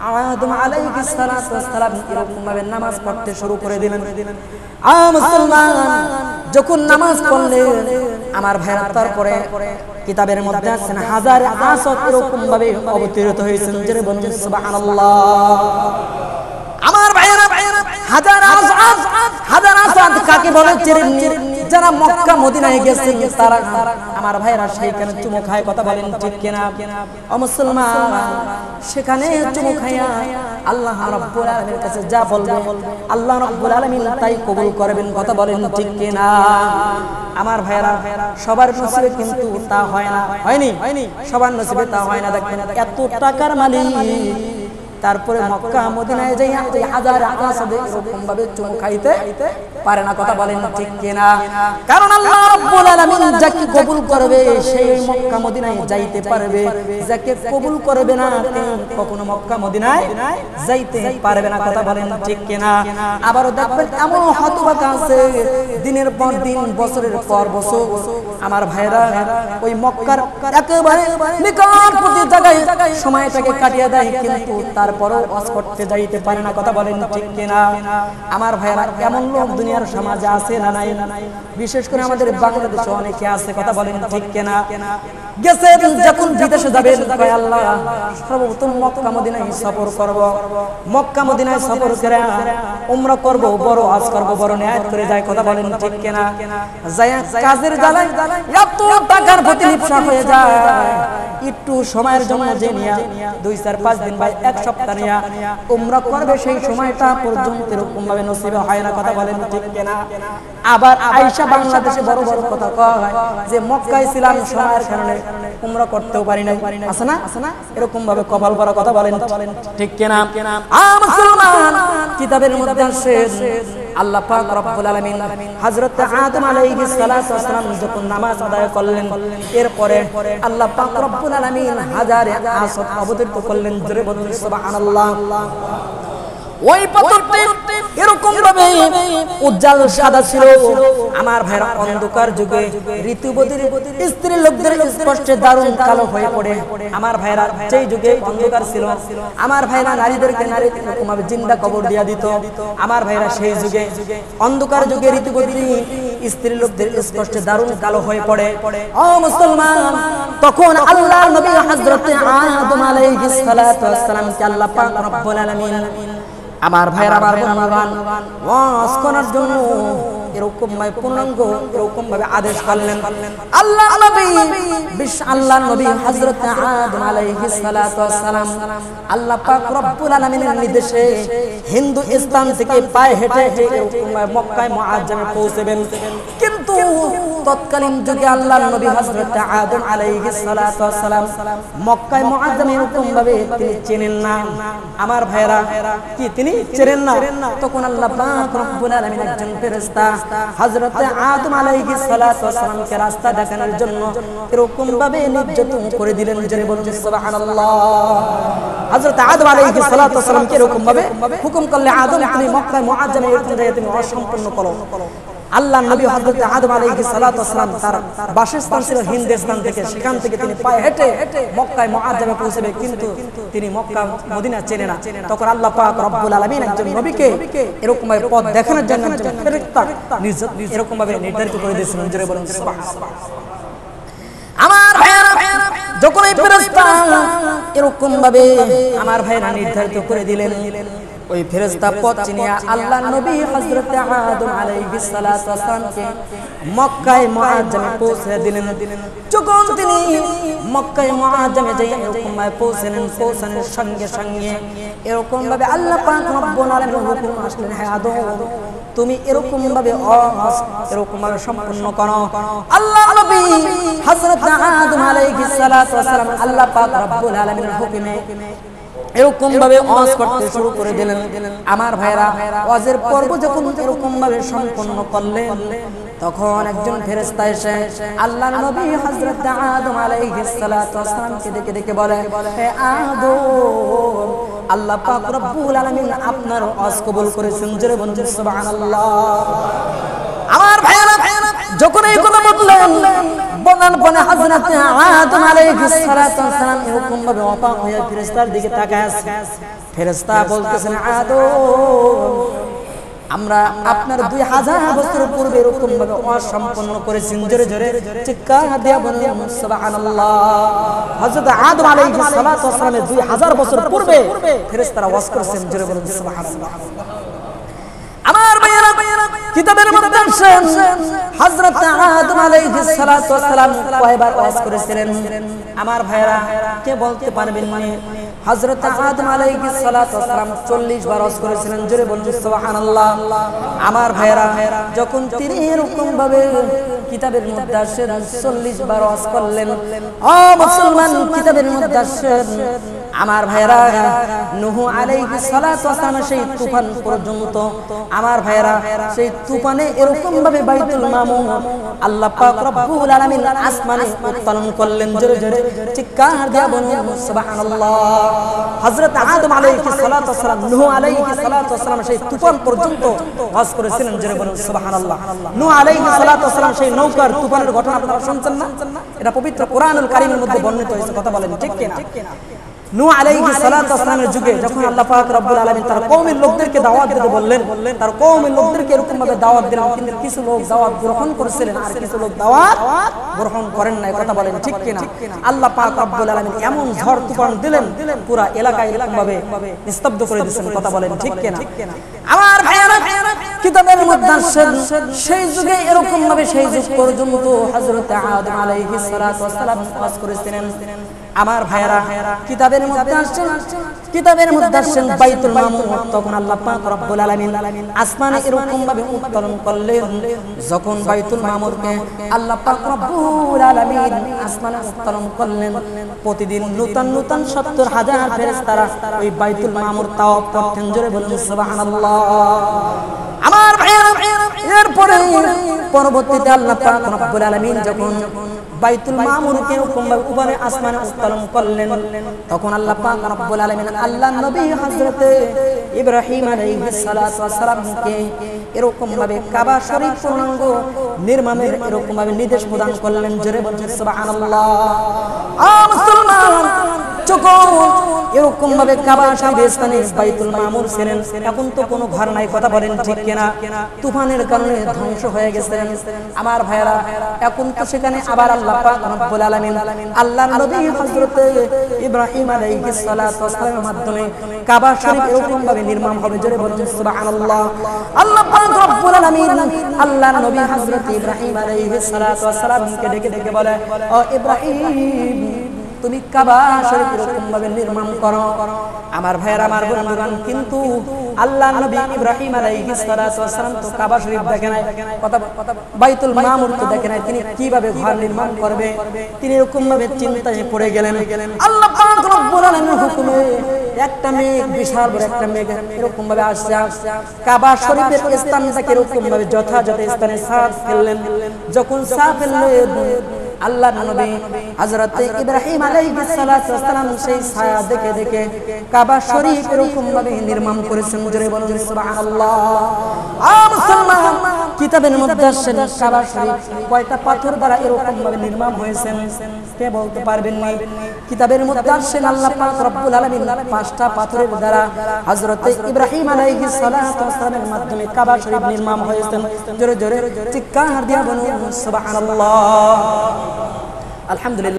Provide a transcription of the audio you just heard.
আদম আলাইহিস সালাতু ওয়াস সালাম এরকম ভাবে নামাজ পড়তে শুরু করে দিলেন। মুসলমান যখন নামাজ পড়লেন আমার ভাইরা, তারপরে কিতাবের মধ্যে আছেন হাজার আসত এরকম ভাবে অবতীর্ণ হয়েছেন। জোরে বলুন সুবহানাল্লাহ। আমার ভাইরা, হাজার আসত কাকে বলে? যারা মক্কা মদিনায় গেছে তারা আমার ভাইরা সেইখানে চুমু খায়। কথা বলেন ঠিক কিনা? ও মুসলমান, সেখানে চুমু খায়া আল্লাহ রাব্বুল আলামিনের কাছে যা বলবে আল্লাহ রাব্বুল আলামিন তাই কবুল করবেন। কথা বলেন ঠিক কিনা? আমার ভাইরা, সবার নসিবে কিন্তু তা হয় না। হয়নি? সবার নসিবে তা হয় না। দেখেন এত টাকার মালিক, তারপরে মক্কা মদিনায় যাই হাজার আসদ এরকম ভাবে চুমু খাইতে পারে না। কথা বলেন ঠিক কিনা? কারণ আল্লাহ রাব্বুল আলামিন যাকে কবুল করবে সেই মক্কা মদিনায় যাইতে পারবে, যাকে কবুল করবে না কখনো মক্কা মদিনায় যাইতে পারবে না। কথা বলেন ঠিক কিনা? আবারও দেখবেন এমন হতভাগা আছে দিনের পর দিন, বছরের পর বছর আমার ভাইরা ওই মক্কার একেবারে নিকটবর্তী জায়গায় সময়টাকে কাটিয়ে দেয়, কিন্তু তারপরও ওয়াজ করতে যাইতে পারে না। কথা বলেন ঠিক কিনা? আমার ভাইরা, এমন লোক দুনিয়ার সমাজে আছে না নাই? বিশেষ করে আমাদের বাংলাদেশে অনেকে আছে। কথা বলেন ঠিক কিনা? গেছে যখন বিদেশে যাবেন, কয় আল্লাহ সর্বপ্রথম মক্কা মদিনায় সফর করব, মক্কা মদিনায় সফর করে উমরা করব, বড় হজ করব, বড় নিয়াত করে যায়। কথা বলেন ঠিক কিনা? যায় কাজের জ্বালায় এত টাকার প্রতি লিপ্সা হয়ে যায়, একটু সময়ের জন্য যে নিয়া 2-4-5 দিন বা 1 সপ্তাহ নিয়া উমরা করবে, সেই সময়টা পর্যন্ত এরকম ভাবে নসিবে হয় না। কথা বলেন ঠিক কিনা? আবার আয়েশা বাংলাদেশে বড় বড় কথা কয় যে মক্কায় ছিলাম, সময়ের কারণে উমরা করতেও পারি নাই। আছে না? এরকম ভাবে কপাল ভরা। কথা বলেন ঠিক কিনা? মুসলমান, কিতাবের মধ্যে আছে আল্লাহ পাক রব্বুল আলামিন হযরত আদম আলাইহিস সালাতু ওয়াস সালাম যখন নামাজ আদায় করলেন, এরপরে আল্লাহ পাক রব্বুল আলামিন হাজারে আসত অবতীর্ণ করলেন। জোরে বলুন সুবহানাল্লাহ। ওই পাথরটি এরকম ভাবে উজ্জ্বল সাদা ছিল। আমার ভাইরা, অন্ধকার যুগে ঋতুবতীর স্ত্রী লোকদের স্পষ্টে দারুণ কালো হয়ে পড়ে। আমার ভাইরা, সেই যুগে অন্ধকার ছিল, আমার ভাইরা নারীদেরকে নারী এরকম ভাবে জিন্দা কবর দিয়া দিত। আমার ভাইরা, সেই যুগে অন্ধকার যুগে ঋতুবতী স্ত্রী লোকদের স্পষ্টে দারুণ কালো হয়ে পড়ে। ও মুসলমান, তখন আল্লাহ নবী হযরত আদম আলাইহিস সালাতু ওয়াস সালামকে আল্লাহ পাক রব্বুল আলামিন আমার ভাইরা, আমার বন্ধুগণ, ওয়াজ করার জন্য এরকম ভাবে পূর্ণাঙ্গ এরকম ভাবে আদেশ করলেন আল্লাহ নবী হযরত আদম আলাইহিস সালাতু ওয়াস সালাম। আল্লাহ পাক রব্বুল আলামিনের নির্দেশে হিন্দুস্তান থেকে পায়ে হেঁটে এরকম মক্কায় মুআজ্জামে পৌঁছবেন। কিন্তু তৎকালীন যুগে আল্লাহ নবী হযরত আদম আলাইহিস সালাতু ওয়াস সালাম মক্কায় মুআজ্জামে এরকম ভাবে তিনি চেনেন না। আমার ভাইরা, কি তিনি চেনেন না? তখন আল্লাহ পাক রব্বুল আলামিন একজন ফেরেশতা হযরত আদম আলাইহিস সালাতু ওয়াস সালামকে রাস্তা দেখানোর জন্য এরকম ভাবে নির্যাতন করে দিলেন। জোরে বলুন সুবহানাল্লাহ। হযরত আদম আলাইহিস সালাতু ওয়াস সালামকে এরকম ভাবে হুকুম করলে, আদম তুমি মক্কায় মুআজ্জামে এরকম জায়গায় তুমি অসম্পূর্ণ করো। আল্লাহ নবী হযরত আদম আলাইহিস সালাতু ওয়াস সালাম তার বাসস্থান ছিল হিন্দুস্তান থেকে, সেখান থেকে তিনি পায়ে হেঁটে মক্কায় মুআজ্জামে পৌঁছবে, কিন্তু তিনি মক্কা মদিনা চেনে না। তখন আল্লাহ পাক রব্বুল আলামিন একজন নবীকে এরকম ভাবে পথ দেখানোর জন্য একজন ফেরেশতা এরকম ভাবে নির্ধারিত করে দিয়েছিলেন। জোরে বলুন সুবহানাল্লাহ। আমার ভাইরা, যখন এই ফেরেশতা এরকম ভাবে আমার ভাইরা নির্ধারিত করে দিলেন, ওই ফেরেশতা পথ চিনিয়া আল্লাহ নবী হযরত আদম আলাইহিস সালাতু ওয়াস সালামকে মক্কায় মুআজ্জামে পৌঁছে দিলেন। যখন তিনি মক্কায় মুআজ্জামে যাই এরকম ভাবে পৌঁছানোর সঙ্গে সঙ্গে এরকম ভাবে আল্লাহ পাক রব্বুল আলামিন হুকুম আসলেন, হে আদম তুমি এরকম ভাবে এরকম ভাবে সম্পূর্ণ করো। আল্লাহ নবী হযরত আদম আলাইহিস সালাতু ওয়াস সালাম আল্লাহ পাক রব্বুল আলামিনের হুকুমে এরকম ভাবে ওয়াজ করতে শুরু করে দিলেন। আমার ভাইরা, ওয়াজের পর্ব যখন এরকম ভাবে সম্পন্ন করলেন, তখন একজন ফেরেশতা এসে আল্লাহর নবী হযরত আদম আলাইহিস সালাতু ওয়াস সালামকে ডেকে বলে, হে আদম, আল্লাহ পাক রব্বুল আলামিন আপনার ওয়াজ কবুল করেছেন। জোরে বলুন সুবহানাল্লাহ। আমার ভাইরা, যখন এই কথা বনান বনে হযরত আদম আলাইহিস সালাতু ওয়াস সালাম এরকম ভাবে অবাক হয়ে ফেরেশতার দিকে তাকায় আছে। ফেরেশতা বলতেছেন, আদম, আমরা আপনার 2000 বছর পূর্বে এরকম ভাবে ওয়াজ সম্পন্ন করেছি। জোরে জোরে চিৎকার দিয়ে বলুন সুবহানাল্লাহ। হযরত আদম আলাইহিস সালাতু ওয়াস সালামের 2000 বছর পূর্বে ফেরেশতারা ওয়াজ করেছেন। জোরে বলুন সুবহানাল্লাহ। আমার ভাইয়েরা, কিতাবের মধ্যে আসেন হযরত আদম আলাইহিস সালাতু ওয়াস সালাম কয়বার ওয়াজ করেছিলেন? আমার ভাইয়েরা, কে বলতে পারবেন? মানে হযরত আদম আলাইহিস সালাতু ওয়াস সালাম 40 বার ওয়াজ করেছিলেন। জোরে বলুন সুবহানাল্লাহ। আমার ভাইয়েরা, যখন তিনি এরকম ভাবে কিতাবের মধ্যে আসেন 40 বার ওয়াজ করলেন, ও মুসলমান, কিতাবের মধ্যে আসেন আমার ভাইয়েরা, নূহ আলাইহিস সালাতু ওয়াস সালাম সেই তুফান পর্যন্ত, আমার ভাইয়েরা, সেই তুফানে এরকম ভাবে বাইতুল মামুর আল্লাহ পাক রব্বুল আলামিন আসমানে উত্তোলন করলেন। জোরে জোরে চিৎকার দিয়ে বলুন সুবহানাল্লাহ। হযরত আদম আলাইহিস সালাতু ওয়াস সালাম, নূহ আলাইহিস সালাতু ওয়াস সালাম সেই তুফান পর্যন্ত ওয়াজ করেছিলেন। জোরে বলুন সুবহানাল্লাহ। নূহ আলাইহিস সালাতু ওয়াস সালাম সেই নৌকার তুফানের ঘটনা আপনারা শুনছেন না? এটা পবিত্র কোরআনুল কারীমের মধ্যে বর্ণিত হয়েছে। কথা বলেন ঠিক কি না? নূহ আলাইহিস সালাতু ওয়াস সালামের যুগে যখন আল্লাহ পাক রব্বুল আলামিন তার কওমের লোকদেরকে দাওয়াত দিতে বললেন, তার কওমের লোকদেরকে এরকম ভাবে দাওয়াত দিলেন, কিন্তু কিছু লোক দাওয়াত গ্রহণ করেছিলেন আর কিছু লোক দাওয়াত গ্রহণ করেন নাই। কথা বলেন ঠিক কি না? আল্লাহ পাক রব্বুল আলামিন এমন ঝড় তুফান দিলেন, পুরো এলাকা এরকম ভাবে নিস্তব্ধ করে দিয়েছেন। কথা বলেন ঠিক কি না? আমার ভাইয়েরা, কিতাবের মধ্যে আসেন সেই যুগে এরকম ভাবে সেই যুগ পর্যন্ত হযরত আদম আলাইহিস সালাতু ওয়াস সালাম ওয়াজ করেছিলেন। আমার ভাইয়েরা, কিতাবের মধ্যে আসেন বাইতুল মামুর, তখন আল্লাহ পাক রব্বুল আলামিন আসমানে এরকম ভাবে উত্তোলন করলেন। যখন বাইতুল মামুরকে আল্লাহ পাক রব্বুল আলামিন আসমানে উত্তোলন করলেন, প্রতিদিন নতুন নতুন 70,000 ফেরেশতারা ওই বাইতুল মামুর তাওয়াফ করতেন। জোরে বলুন সুবহানাল্লাহ। আমার ভাইয়েরা, এরপরে পরবর্তীতে আল্লাহ পাক রব্বুল আলামিন যখন বাইতুল মামুরকে উপরে আসমানে উত্তোলন করলেন, তখন আল্লাহ পাক রব্বুল আলামিন আল্লাহর নবী হযরত ইব্রাহিম আলাইহিস সালাতু ওয়াস সালামকে এরকম ভাবে কাবা শরীফ পূর্ণাঙ্গ নির্মাণের এরকম ভাবে নির্দেশ প্রদান করলেন। জোরে বলুন সুবহানাল্লাহ। মুসলমান, যখন এরকম ভাবে কাবা শরীফের স্থানে বাইতুল মামুর ছিলেন, এখন তো কোনো ঘর নাই। কথা বলেন ঠিক কিনা? তুফানের কারণে ধ্বংস হয়ে গেছেন। আমার ভাইয়েরা, এখন তো সেখানে আবার আল্লাহ পাক রব্বুল আলামিন আল্লাহর নবী হযরত ইব্রাহিম আলাইহিস সালাতু ওয়াস সালামের মাধ্যমে কাবা শরীফ এরকম ভাবে নির্মাণ হবে। জোরে বলুন সুবহানাল্লাহ। আল্লাহ পাক রব্বুল আলামিন আল্লাহর নবী হযরত ইব্রাহিম আলাইহিস সালাতু ওয়াস সালামকে ডেকে ডেকে বলে, ও ইব্রাহিম, তুমি কাবা শরীফ এরকম ভাবে নির্মাণ করো। আমার ভাইয়েরা, আমার বন্ধুগণ, কিন্তু আল্লাহর নবী ইব্রাহিম আলাইহিস সালাতু ওয়াস সালাম তো কাবা শরীফ দেখে নাই, বাইতুল মামুর তো দেখে নাই, তিনি কিভাবে ঘর নির্মাণ করবে? তিনি এরকম ভাবে চিন্তায় পড়ে গেলেন। আল্লাহ পাক রব্বুল আলামিনের হুকুমে একটা মেঘ, বিশাল বড় একটা মেঘ এরকম ভাবে আসছে, কাবা শরীফের স্থানটাকে এরকম ভাবে যথাযথ স্থানে ছাপ ফেললেন। যখন ছাপ ফেললেন, আল্লাহর নবী হযরত ইব্রাহিম আলাইহিস সালাতু ওয়াস সালাম সেই ছায়া দেখে দেখে কাবা শরীফ এরকম ভাবে নির্মাণ করেছেন। জোরে বলুন সুবহানাল্লাহ। মুসলমান, কিতাবের মধ্যে আসেন কাবা শরীফ কয়টা পাথর দ্বারা এরকম ভাবে নির্মাণ হয়েছে? কে বলতে পারবেন না? কিতাবের মধ্যে আসেন আল্লাহ পাক রব্বুল আলামিন 5টা পাথরের দ্বারা হযরত ইব্রাহিম আলাইহিস সালাতু ওয়াস সালামের মাধ্যমে কাবা শরীফ নির্মাণ হয়েছে। জোরে জোরে চিৎকার দিয়ে বলুন সুবহানাল্লাহ। আলহামদুলিল্লাহ।